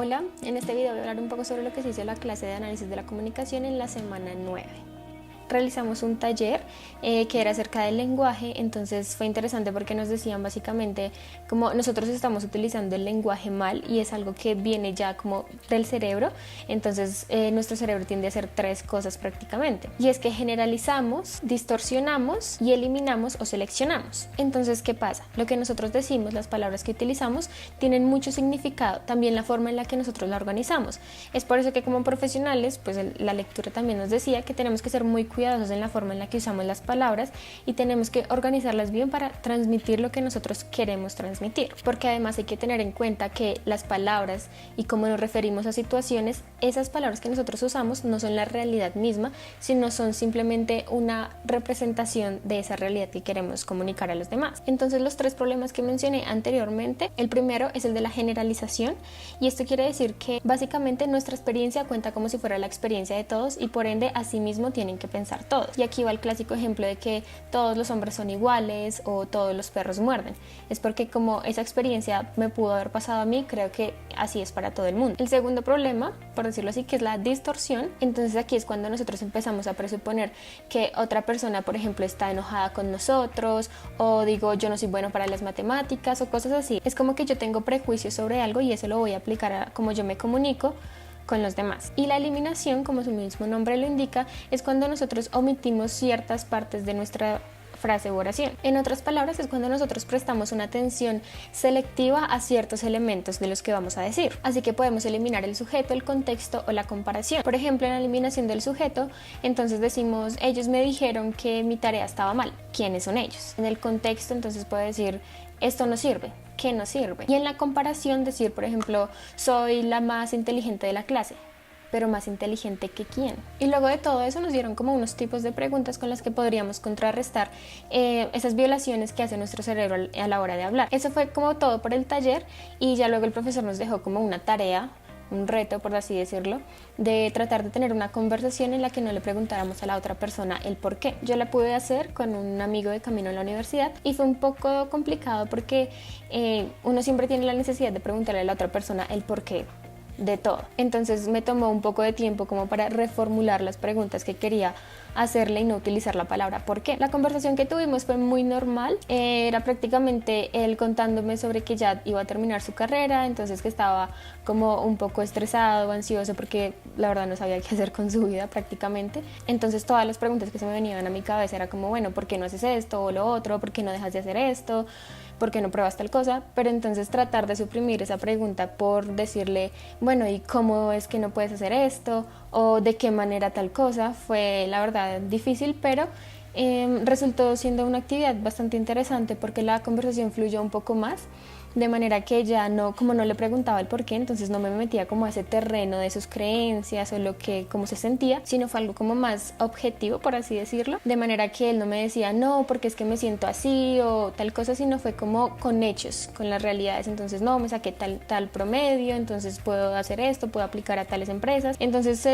Hola, en este video voy a hablar un poco sobre lo que se hizo en la clase de análisis de la comunicación en la semana 9. Realizamos un taller que era acerca del lenguaje, entonces fue interesante porque nos decían básicamente como nosotros estamos utilizando el lenguaje mal y es algo que viene ya como del cerebro, entonces nuestro cerebro tiende a hacer tres cosas prácticamente, y es que generalizamos, distorsionamos y eliminamos o seleccionamos. Entonces, ¿qué pasa? Lo que nosotros decimos, las palabras que utilizamos tienen mucho significado, también la forma en la que nosotros la organizamos. Es por eso que como profesionales, pues la lectura también nos decía que tenemos que ser muy cuidadosos en la forma en la que usamos las palabras y tenemos que organizarlas bien para transmitir lo que nosotros queremos transmitir, porque además hay que tener en cuenta que las palabras y cómo nos referimos a situaciones, esas palabras que nosotros usamos no son la realidad misma, sino son simplemente una representación de esa realidad que queremos comunicar a los demás. Entonces, los tres problemas que mencioné anteriormente, el primero es el de la generalización, y esto quiere decir que básicamente nuestra experiencia cuenta como si fuera la experiencia de todos y por ende así mismo tienen que pensar todos. Y aquí va el clásico ejemplo de que todos los hombres son iguales o todos los perros muerden. Es porque como esa experiencia me pudo haber pasado a mí, creo que así es para todo el mundo. El segundo problema, por decirlo así, que es la distorsión. Entonces aquí es cuando nosotros empezamos a presuponer que otra persona, por ejemplo, está enojada con nosotros, o digo yo no soy bueno para las matemáticas o cosas así. Es como que yo tengo prejuicios sobre algo y eso lo voy a aplicar a cómo yo me comunico con los demás. Y la eliminación, como su mismo nombre lo indica, es cuando nosotros omitimos ciertas partes de nuestra frase u oración. En otras palabras, es cuando nosotros prestamos una atención selectiva a ciertos elementos de los que vamos a decir. Así que podemos eliminar el sujeto, el contexto o la comparación. Por ejemplo, en la eliminación del sujeto, entonces decimos, ellos me dijeron que mi tarea estaba mal. ¿Quiénes son ellos? En el contexto, entonces puedo decir, esto no sirve. ¿Qué no sirve? Y en la comparación decir, por ejemplo, soy la más inteligente de la clase, pero más inteligente que quién. Y luego de todo eso nos dieron como unos tipos de preguntas con las que podríamos contrarrestar esas violaciones que hace nuestro cerebro a la hora de hablar. Eso fue como todo por el taller, y ya luego el profesor nos dejó como una tarea, un reto, por así decirlo, de tratar de tener una conversación en la que no le preguntáramos a la otra persona el por qué. Yo la pude hacer con un amigo de camino a la universidad y fue un poco complicado porque uno siempre tiene la necesidad de preguntarle a la otra persona el por qué de todo. Entonces me tomó un poco de tiempo como para reformular las preguntas que quería hacerle y no utilizar la palabra ¿por qué? La conversación que tuvimos fue muy normal, era prácticamente él contándome sobre que ya iba a terminar su carrera, entonces que estaba como un poco estresado, ansioso, porque la verdad no sabía qué hacer con su vida prácticamente. Entonces todas las preguntas que se me venían a mi cabeza era como, bueno, ¿por qué no haces esto o lo otro? ¿Por qué no dejas de hacer esto? ¿Por qué no pruebas tal cosa? Pero entonces tratar de suprimir esa pregunta por decirle, bueno, ¿y cómo es que no puedes hacer esto? ¿O de qué manera tal cosa? Fue la verdad difícil, pero resultó siendo una actividad bastante interesante porque la conversación fluyó un poco más, de manera que ya no, como no le preguntaba el por qué, entonces no me metía como a ese terreno de sus creencias o lo que, cómo se sentía, sino fue algo como más objetivo, por así decirlo, de manera que él no me decía, no, porque es que me siento así o tal cosa, sino fue como con hechos, con las realidades. Entonces, no, me saqué tal promedio, entonces puedo hacer esto, puedo aplicar a tales empresas. Entonces se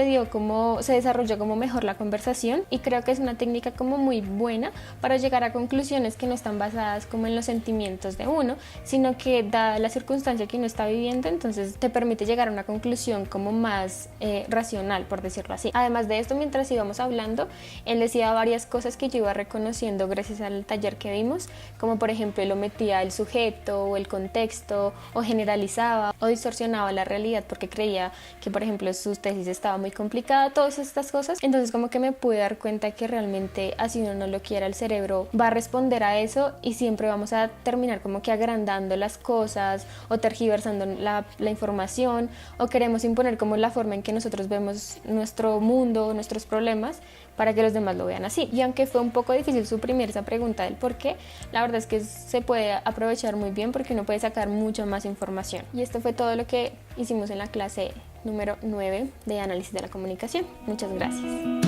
desarrolló como mejor la conversación, y creo que es una técnica como muy buena para llegar a conclusiones que no están basadas como en los sentimientos de uno, sino que dada la circunstancia que uno está viviendo, entonces te permite llegar a una conclusión como más racional, por decirlo así. Además de esto, mientras íbamos hablando, él decía varias cosas que yo iba reconociendo gracias al taller que vimos, como por ejemplo él omitía el sujeto o el contexto, o generalizaba o distorsionaba la realidad porque creía que por ejemplo su tesis estaba muy complicada, todas estas cosas. Entonces como que me pude dar cuenta que realmente, así uno no lo quiera, el cerebro va a responder a eso y siempre vamos a terminar como que agrandando las cosas o tergiversando la información, o queremos imponer como la forma en que nosotros vemos nuestro mundo, nuestros problemas, para que los demás lo vean así. Y aunque fue un poco difícil suprimir esa pregunta del por qué, la verdad es que se puede aprovechar muy bien porque uno puede sacar mucha más información. Y esto fue todo lo que hicimos en la clase número 9 de análisis de la comunicación. Muchas gracias.